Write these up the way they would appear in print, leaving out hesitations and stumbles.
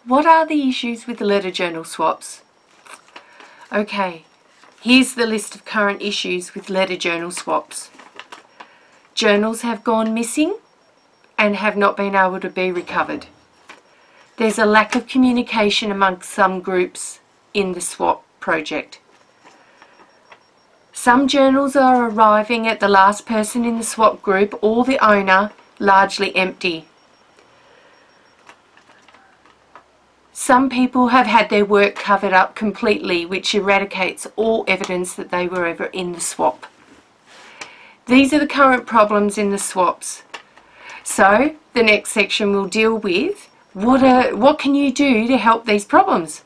What are the issues with the letter journal swaps? Okay, here's the list of current issues with letter journal swaps. Journals have gone missing and have not been able to be recovered. There's a lack of communication amongst some groups in the swap project. Some journals are arriving at the last person in the swap group or the owner largely empty. Some people have had their work covered up completely, which eradicates all evidence that they were ever in the swap. These are the current problems in the swaps. So the next section will deal with what can you do to help these problems?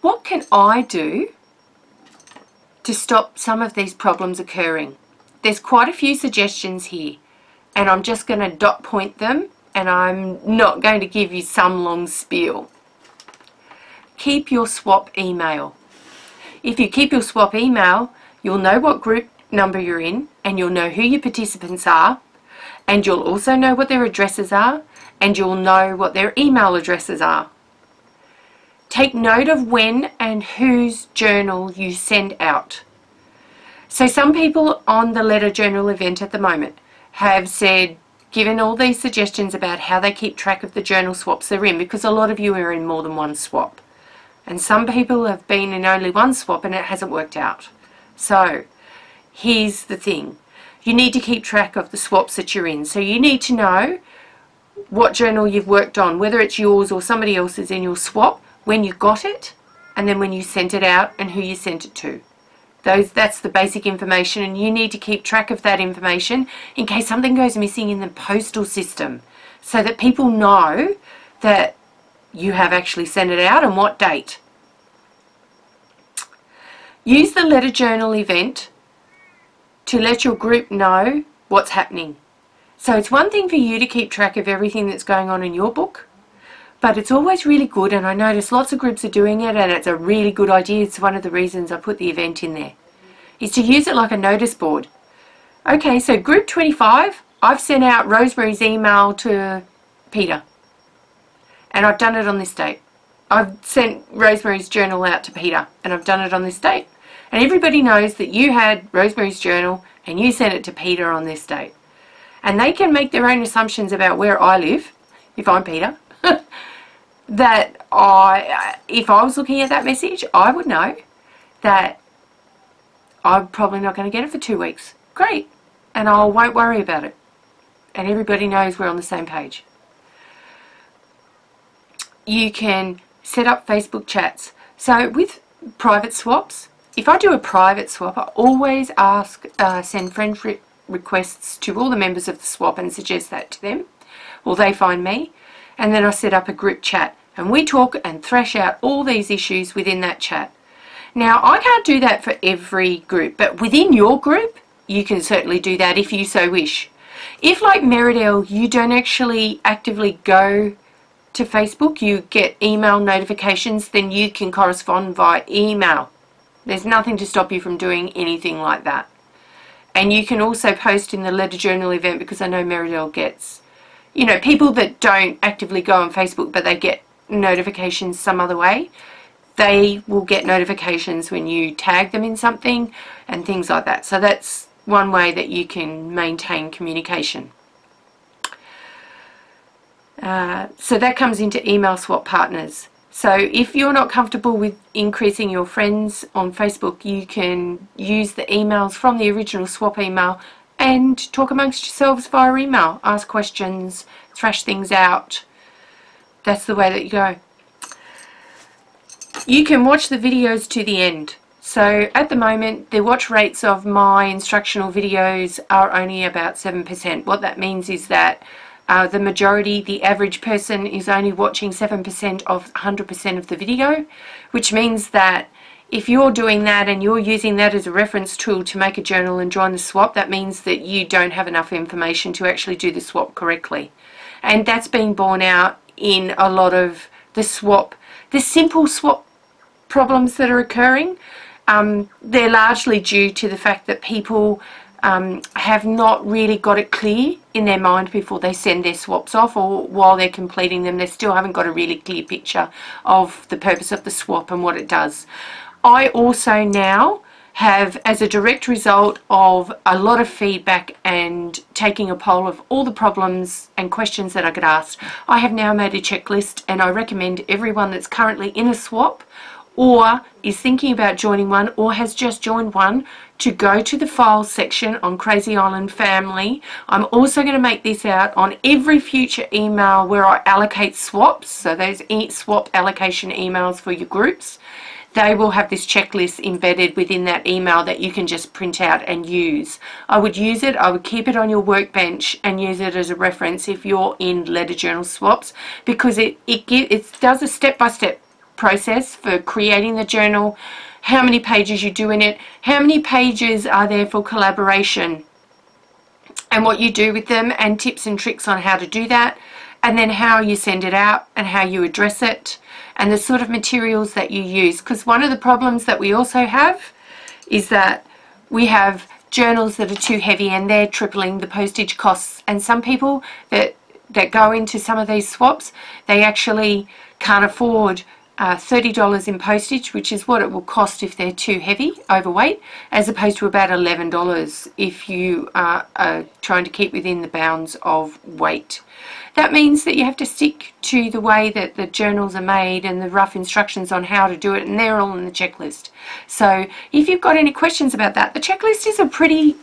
What can I do to stop some of these problems occurring? There's quite a few suggestions here, and I'm just going to dot point them, and I'm not going to give you some long spiel. Keep your swap email. If you keep your swap email, you'll know what group number you're in, and you'll know who your participants are, and you'll also know what their addresses are, and you'll know what their email addresses are. Take note of when and whose journal you send out. So some people on the letter journal event at the moment have said, given all these suggestions about how they keep track of the journal swaps they're in, because a lot of you are in more than one swap. And some people have been in only one swap and it hasn't worked out. So here's the thing. You need to keep track of the swaps that you're in. So you need to know what journal you've worked on, whether it's yours or somebody else's in your swap, when you got it, and then when you sent it out and who you sent it to. That's the basic information, and you need to keep track of that information in case something goes missing in the postal system, so that people know that you have actually sent it out and what date. Use the letter journal event to let your group know what's happening. So it's one thing for you to keep track of everything that's going on in your book, but it's always really good, and I notice lots of groups are doing it, and it's a really good idea. It's one of the reasons I put the event in there, is to use it like a notice board. Okay, so group 25, I've sent out Rosemary's email to Peter, and I've done it on this date. I've sent Rosemary's journal out to Peter, and I've done it on this date. And everybody knows that you had Rosemary's journal and you sent it to Peter on this date. And they can make their own assumptions about where I live, if I'm Peter. That if I was looking at that message, I would know that I'm probably not going to get it for 2 weeks. Great. And I won't worry about it. And everybody knows we're on the same page. You can set up Facebook chats. So with private swaps, if I do a private swap, I always send friend requests to all the members of the swap and suggest that to them, or they find me. And then I set up a group chat and we talk and thrash out all these issues within that chat. Now, I can't do that for every group, but within your group, you can certainly do that if you so wish. If, like Meridell, you don't actually actively go to Facebook, you get email notifications, then you can correspond via email. There's nothing to stop you from doing anything like that. And you can also post in the letter journal event, because I know Meridell gets, you know, people that don't actively go on Facebook but they get notifications some other way. They will get notifications when you tag them in something and things like that. So that's one way that you can maintain communication. So that comes into email swap partners. So if you're not comfortable with increasing your friends on Facebook, you can use the emails from the original swap email and talk amongst yourselves via email. Ask questions, thrash things out. That's the way that you go. You can watch the videos to the end. So at the moment, the watch rates of my instructional videos are only about 7%. What that means is that the majority, the average person, is only watching 7% of 100% of the video, which means that if you're doing that and you're using that as a reference tool to make a journal and join the swap, that means that you don't have enough information to actually do the swap correctly. And that's been borne out in a lot of the simple swap problems that are occurring. they're largely due to the fact that people have not really got it clear in their mind before they send their swaps off, or while they're completing them they still haven't got a really clear picture of the purpose of the swap and what it does. I also now have, as a direct result of a lot of feedback and taking a poll of all the problems and questions that I get asked, I have now made a checklist, and I recommend everyone that's currently in a swap or is thinking about joining one or has just joined one to go to the files section on Krazy Island Family. I'm also going to make this out on every future email where I allocate swaps, so those swap allocation emails for your groups. They will have this checklist embedded within that email that you can just print out and use. I would use it, I would keep it on your workbench and use it as a reference if you're in letter journal swaps, because it does a step-by-step process for creating the journal, how many pages you do in it, how many pages are there for collaboration and what you do with them, and tips and tricks on how to do that, and then how you send it out and how you address it, and the sort of materials that you use. Because one of the problems that we also have is that we have journals that are too heavy and they're tripling the postage costs, and some people that go into some of these swaps, they actually can't afford $30 in postage, which is what it will cost if they're too heavy, overweight, as opposed to about $11 if you are trying to keep within the bounds of weight. That means that you have to stick to the way that the journals are made and the rough instructions on how to do it, and they're all in the checklist. So if you've got any questions about that, the checklist is a pretty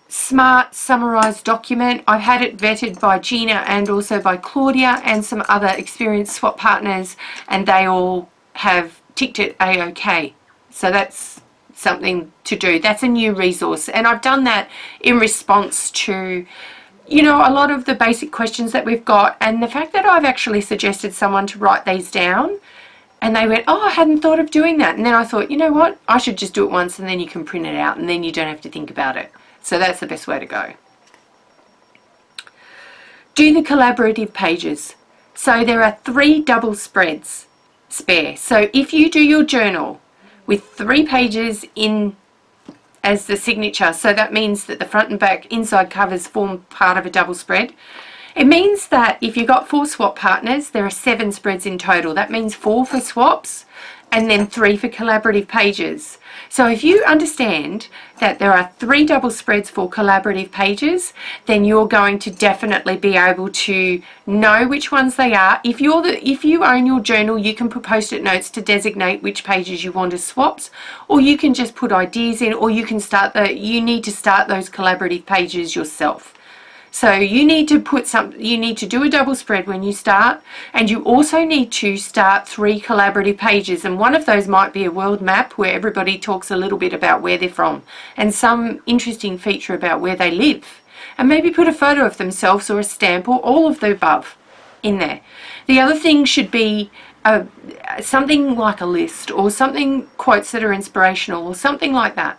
smart summarized document. I've had it vetted by Gina and also by Claudia and some other experienced swap partners, and they all have ticked it A-OK. So that's something to do. That's a new resource, and I've done that in response to, you know, a lot of the basic questions that we've got, and the fact that I've actually suggested someone to write these down and they went, oh, I hadn't thought of doing that, and then I thought, you know what, I should just do it once and then you can print it out and then you don't have to think about it. So that's the best way to go. Do the collaborative pages. So there are 3 double spreads spare. So if you do your journal with 3 pages in as the signature, so that means that the front and back inside covers form part of a double spread. It means that if you've got 4 swap partners, there are 7 spreads in total. That means 4 for swaps and then 3 for collaborative pages. So if you understand that there are 3 double spreads for collaborative pages, then you're going to definitely be able to know which ones they are. If you own your journal, you can put post-it notes to designate which pages you want as swaps, or you can just put ideas in, or you can you need to start those collaborative pages yourself. So you need to do a double spread when you start, and you also need to start 3 collaborative pages, and one of those might be a world map where everybody talks a little bit about where they're from and some interesting feature about where they live, and maybe put a photo of themselves or a stamp or all of the above in there. The other thing should be something like a list or something, quotes that are inspirational or something like that.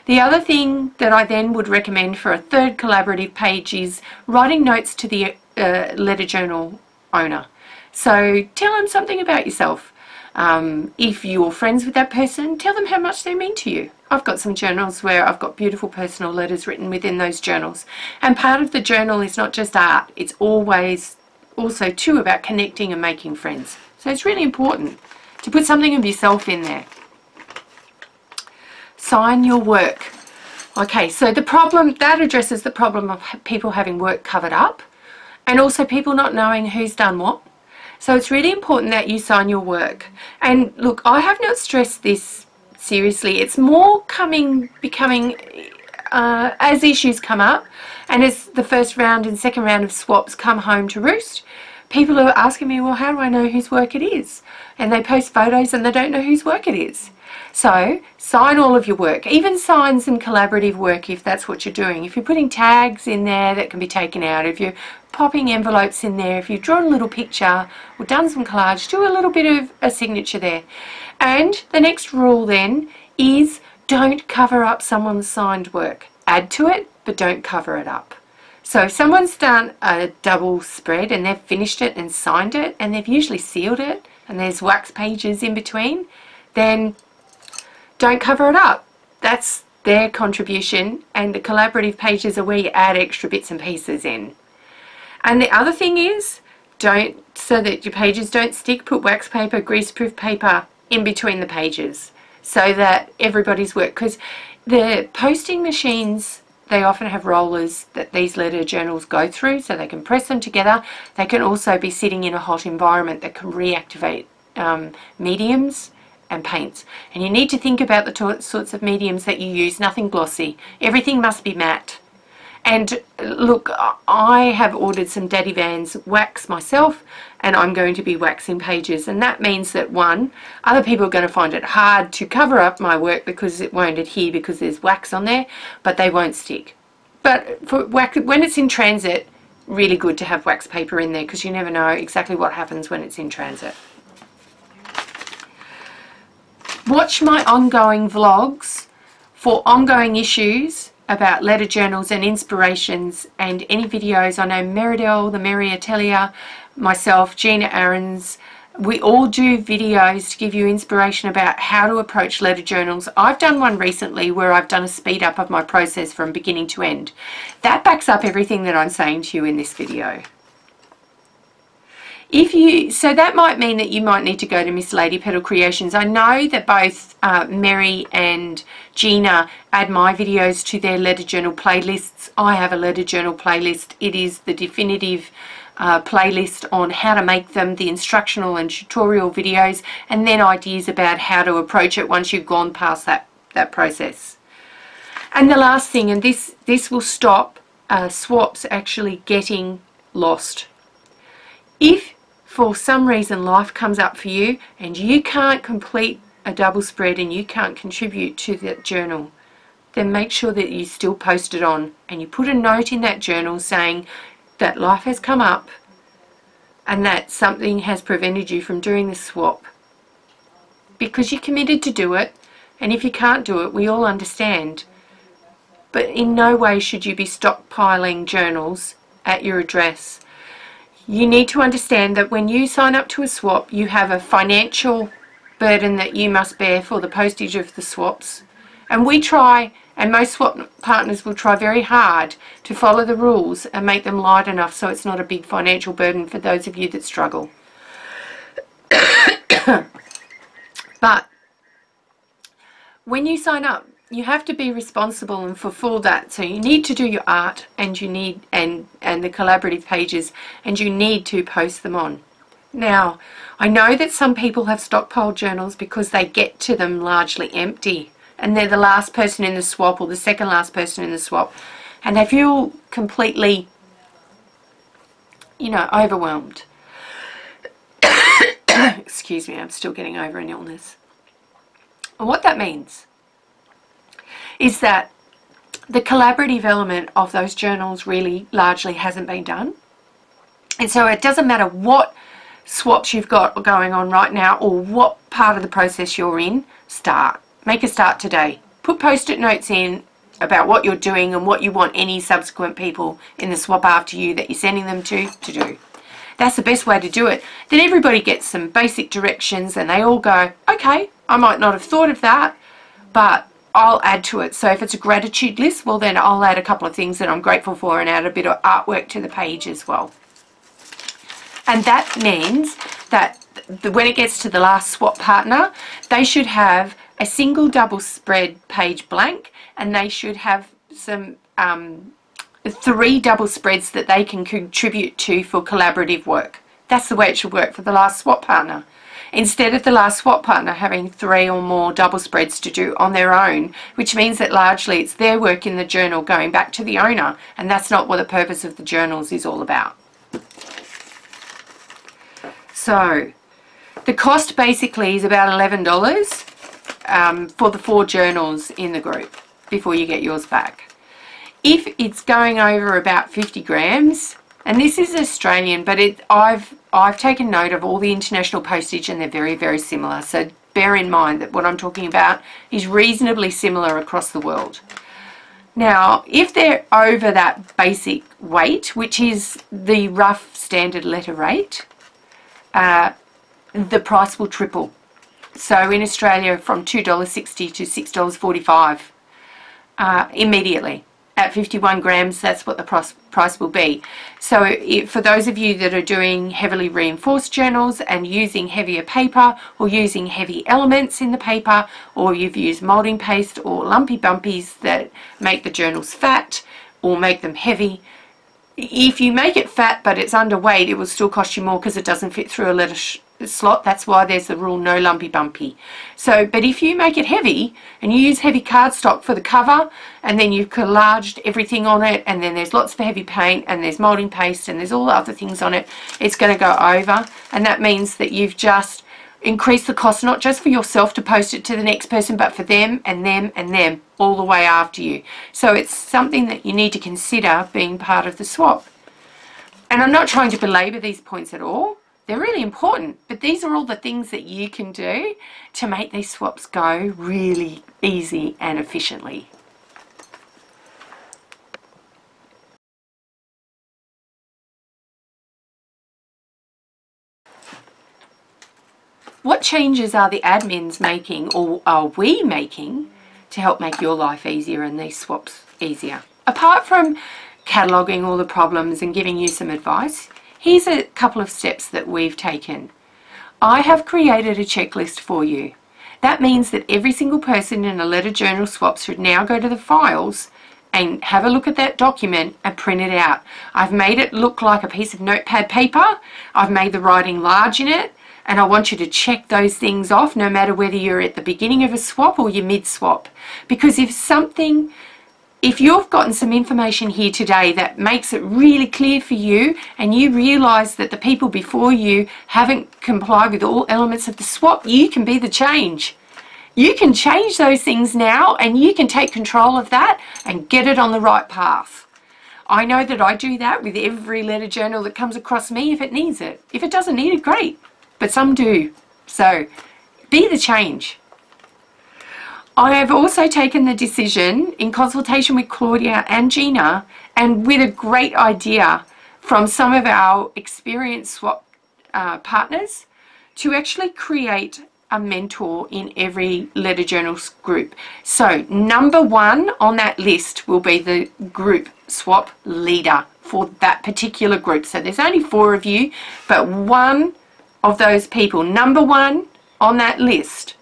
The other thing that I then would recommend for a 3rd collaborative page is writing notes to the letter journal owner. So tell them something about yourself. If you're friends with that person, tell them how much they mean to you. I've got some journals where I've got beautiful personal letters written within those journals. And part of the journal is not just art, it's always also too about connecting and making friends. So it's really important to put something of yourself in there. Sign your work. Okay, so the problem, that addresses the problem of people having work covered up and also people not knowing who's done what. So it's really important that you sign your work. And look, I have not stressed this seriously. It's more becoming as issues come up and as the first round and second round of swaps come home to roost, people are asking me, well, how do I know whose work it is? And they post photos and they don't know whose work it is. So sign all of your work, even sign some collaborative work if that's what you're doing. If you're putting tags in there that can be taken out, if you're popping envelopes in there, if you've drawn a little picture or done some collage, do a little bit of a signature there. And the next rule then is don't cover up someone's signed work. Add to it, but don't cover it up. So if someone's done a double spread and they've finished it and signed it and they've usually sealed it and there's wax pages in between, then don't cover it up. That's their contribution, and the collaborative pages are where you add extra bits and pieces in. And the other thing is, so that your pages don't stick, put wax paper, greaseproof paper in between the pages so that everybody's work, because the posting machines, they often have rollers that these letter journals go through so they can press them together. They can also be sitting in a hot environment that can reactivate mediums and paints. And you need to think about the sorts of mediums that you use. Nothing glossy. Everything must be matte. And look, I have ordered some Daddy Vans wax myself, and I'm going to be waxing pages. And that means that, one, other people are going to find it hard to cover up my work because it won't adhere because there's wax on there, but they won't stick. But for wax, when it's in transit, really good to have wax paper in there because you never know exactly what happens when it's in transit. Watch my ongoing vlogs for ongoing issues about letter journals and inspirations, and any videos. I know Meridel, the Mary Atelier, myself, Gina Aarons, we all do videos to give you inspiration about how to approach letter journals. I've done one recently where I've done a speed up of my process from beginning to end. That backs up everything that I'm saying to you in this video. So that might mean that you might need to go to Missladypetal Creations. I know that both Mary and Gina add my videos to their letter journal playlists. I have a letter journal playlist. It is the definitive playlist on how to make them, the instructional and tutorial videos, and then ideas about how to approach it once you've gone past that process. And the last thing, and this will stop swaps actually getting lost. If for some reason life comes up for you and you can't complete a double spread and you can't contribute to that journal, then make sure that you still post it on and you put a note in that journal saying that life has come up and that something has prevented you from doing the swap because you committed to do it. And if you can't do it, we all understand, but in no way should you be stockpiling journals at your address. You need to understand that when you sign up to a swap, you have a financial burden that you must bear for the postage of the swaps. And we try, and most swap partners will try very hard to follow the rules and make them light enough so it's not a big financial burden for those of you that struggle. But when you sign up, you have to be responsible and fulfill that. So you need to do your art, and you need and the collaborative pages, and you need to post them on. Now, I know that some people have stockpiled journals because they get to them largely empty, and they're the last person in the swap or the second last person in the swap, and they feel completely, overwhelmed. Excuse me, I'm still getting over an illness. And what that means is that the collaborative element of those journals really largely hasn't been done. And so it doesn't matter what swaps you've got going on right now or what part of the process you're in, start. Make a start today. Put post-it notes in about what you're doing and what you want any subsequent people in the swap after you that you're sending them to do. That's the best way to do it. Then everybody gets some basic directions and they all go, okay, I might not have thought of that, but I'll add to it. So if it's a gratitude list, well then I'll add a couple of things that I'm grateful for and add a bit of artwork to the page as well. And that means that when it gets to the last swap partner, they should have a single double spread page blank, and they should have some 3 double spreads that they can contribute to for collaborative work. That's the way it should work for the last swap partner. Instead of the last swap partner having 3 or more double spreads to do on their own, which means that largely it's their work in the journal going back to the owner, and that's not what the purpose of the journals is all about. So the cost basically is about $11 for the 4 journals in the group before you get yours back. If it's going over about 50 grams, and this is Australian, but I've taken note of all the international postage and they're very, very similar. So bear in mind that what I'm talking about is reasonably similar across the world. Now, if they're over that basic weight, which is the rough standard letter rate, the price will triple. So in Australia from $2.60 to $6.45 immediately. At 51 grams, that's what the price will be. So for those of you that are doing heavily reinforced journals and using heavier paper or using heavy elements in the paper, or you've used moulding paste or lumpy bumpies that make the journals fat or make them heavy, if you make it fat but it's underweight, it will still cost you more because it doesn't fit through a letter slot. That's why there's the rule no lumpy bumpy. So, but if you make it heavy and you use heavy cardstock for the cover, and then you've collaged everything on it, and then there's lots of heavy paint and there's moulding paste and there's all the other things on it, it's going to go over, and that means that you've just increased the cost, not just for yourself to post it to the next person, but for them and them and them all the way after you. So it's something that you need to consider being part of the swap. And I'm not trying to belabor these points at all. They're really important, but these are all the things that you can do to make these swaps go really easy and efficiently. What changes are the admins making, or are we making, to help make your life easier and these swaps easier? Apart from cataloguing all the problems and giving you some advice, here's a couple of steps that we've taken. I have created a checklist for you. That means that every single person in a letter journal swap should now go to the files and have a look at that document and print it out. I've made it look like a piece of notepad paper. You've made the writing large in it, and I want you to check those things off no matter whether you're at the beginning of a swap or you're mid-swap. Because if you've gotten some information here today that makes it really clear for you, and you realise that the people before you haven't complied with all elements of the swap, you can be the change. You can change those things now, and you can take control of that and get it on the right path. I know that I do that with every letter journal that comes across me if it needs it. If it doesn't need it, great. But some do. So be the change. I have also taken the decision, in consultation with Claudia and Gina, and with a great idea from some of our experienced swap partners, to actually create a mentor in every letter journals group. So number one on that list will be the group swap leader for that particular group. So there's only 4 of you, but one of those people, number one on that list,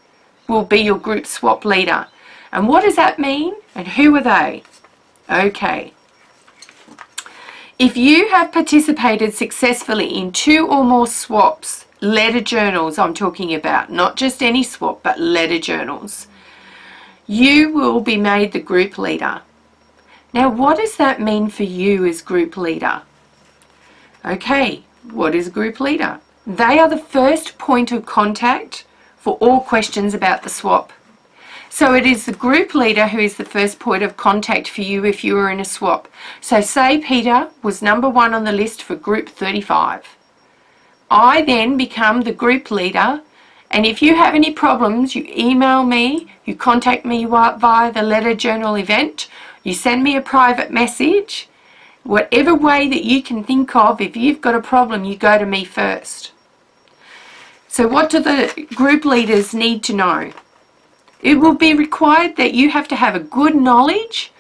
will be your group swap leader. And what does that mean? And who are they? Okay. If you have participated successfully in 2 or more swaps, letter journals I'm talking about, not just any swap, but letter journals, you will be made the group leader. Now, what does that mean for you as group leader? Okay, what is a group leader? They are the first point of contact for all questions about the swap. So it is the group leader who is the first point of contact for you if you are in a swap. So say Peter was number 1 on the list for group 35. I then become the group leader, and if you have any problems, you email me, you contact me via the letter journal event, you send me a private message. Whatever way that you can think of, if you've got a problem, you go to me first. So what do the group leaders need to know? It will be required that you have to have a good knowledge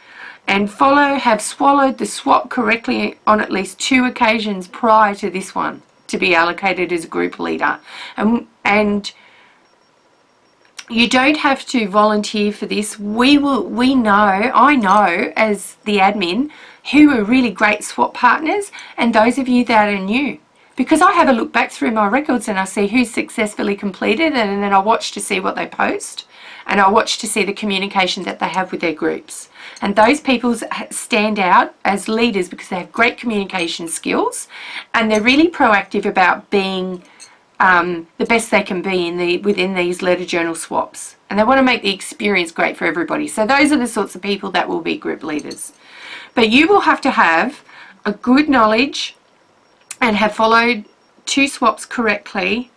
and have swallowed the swap correctly on at least 2 occasions prior to this one to be allocated as a group leader. And you don't have to volunteer for this. I know as the admin who are really great swap partners, and those of you that are new. Because I have a look back through my records and I see who's successfully completed, and then I watch to see what they post, and I watch to see the communication that they have with their groups. And those people stand out as leaders because they have great communication skills, and they're really proactive about being the best they can be within these letter journal swaps. And they want to make the experience great for everybody. So those are the sorts of people that will be group leaders. But you will have to have a good knowledge and have followed 2 swaps correctly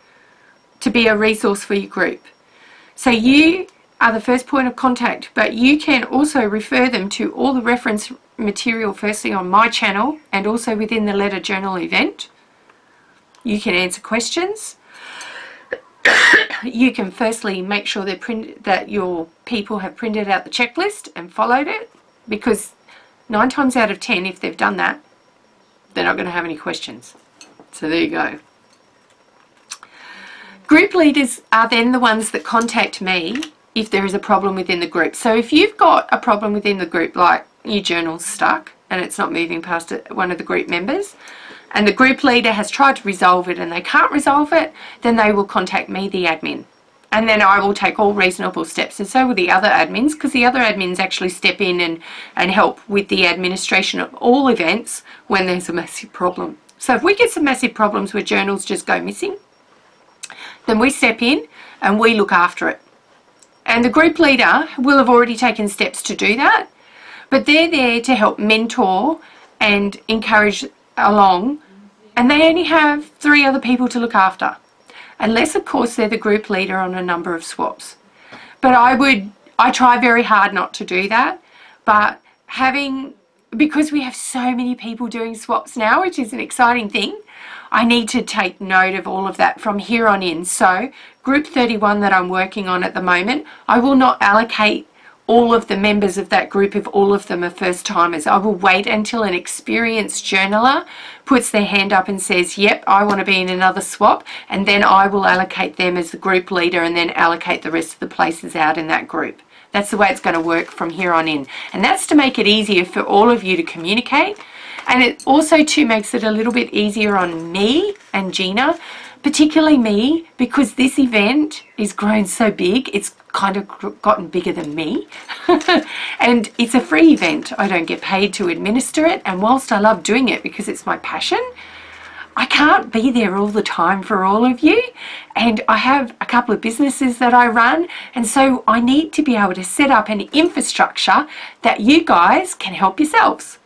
to be a resource for your group. So you are the first point of contact, but you can also refer them to all the reference material, firstly on my channel and also within the letter journal event. You can answer questions. you can firstly make sure that your people have printed out the checklist and followed it, because 9 times out of 10, if they've done that, they're not going to have any questions. So there you go. Group leaders are then the ones that contact me if there is a problem within the group. So if you've got a problem within the group, like your journal's stuck and it's not moving past one of the group members, and the group leader has tried to resolve it and they can't resolve it, then they will contact me, the admin. And then I will take all reasonable steps, and so will the other admins, because the other admins actually step in and help with the administration of all events when there's a massive problem. So if we get some massive problems where journals just go missing, then we step in and we look after it. And the group leader will have already taken steps to do that, but they're there to help mentor and encourage along, and they only have 3 other people to look after, unless of course they're the group leader on a number of swaps. But I try very hard not to do that, but because we have so many people doing swaps now, which is an exciting thing, I need to take note of all of that from here on in. So group 31 that I'm working on at the moment, I will not allocate all of the members of that group if all of them are first timers. I will wait until an experienced journaler puts their hand up and says, yep, I want to be in another swap, and then I will allocate them as the group leader and then allocate the rest of the places out in that group. That's the way it's going to work from here on in. And that's to make it easier for all of you to communicate. And it also too makes it a little bit easier on me and Gina, particularly me, because this event is grown so big, it's kind of gotten bigger than me. And it's a free event. I don't get paid to administer it, and whilst I love doing it because it's my passion, I can't be there all the time for all of you, and I have a couple of businesses that I run, and so I need to be able to set up an infrastructure that you guys can help yourselves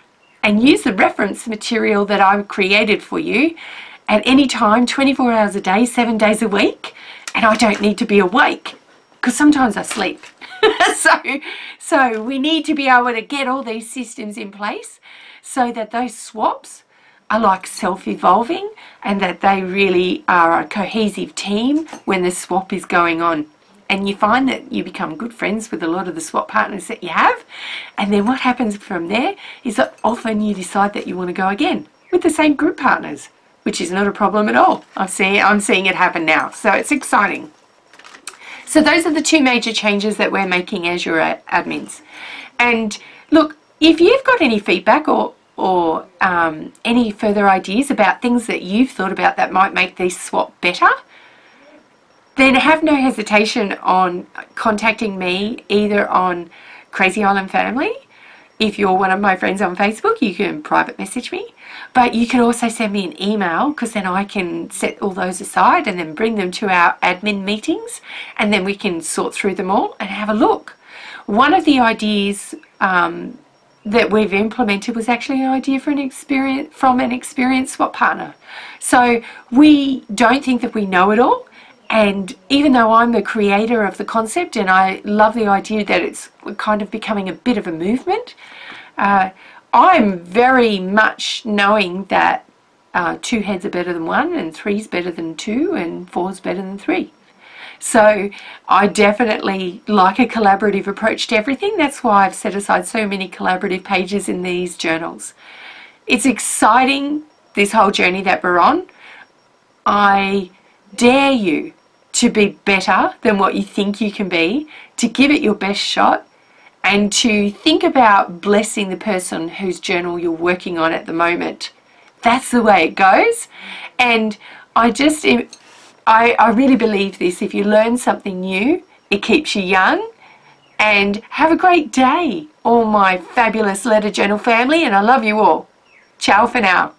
and use the reference material that I've created for you at any time, 24 hours a day, 7 days a week, and I don't need to be awake because sometimes I sleep. So we need to be able to get all these systems in place so that those swaps are like self-evolving and that they really are a cohesive team when the swap is going on. And you find that you become good friends with a lot of the swap partners that you have, and then what happens from there is that often you decide that you want to go again with the same group partners, which is not a problem at all. I'm seeing it happen now, so it's exciting. So those are the 2 major changes that we're making as your admins. And look, if you've got any feedback or any further ideas about things that you've thought about that might make this swap better, then have no hesitation on contacting me either on Crazy Island Family. If you're one of my friends on Facebook, you can private message me, but you can also send me an email, because then I can set all those aside and then bring them to our admin meetings, and then we can sort through them all and have a look. One of the ideas that we've implemented was actually an idea from an experienced swap partner. So we don't think that we know it all. And even though I'm the creator of the concept and I love the idea that it's kind of becoming a bit of a movement, I'm very much knowing that 2 heads are better than 1, and 3 is better than 2, and 4 is better than 3. So I definitely like a collaborative approach to everything. That's why I've set aside so many collaborative pages in these journals. It's exciting, this whole journey that we're on. I dare you to be better than what you think you can be, to give it your best shot, and to think about blessing the person whose journal you're working on at the moment. That's the way it goes. And I really believe this. If you learn something new, it keeps you young. And have a great day, all my fabulous Letter Journal family, and I love you all. Ciao for now.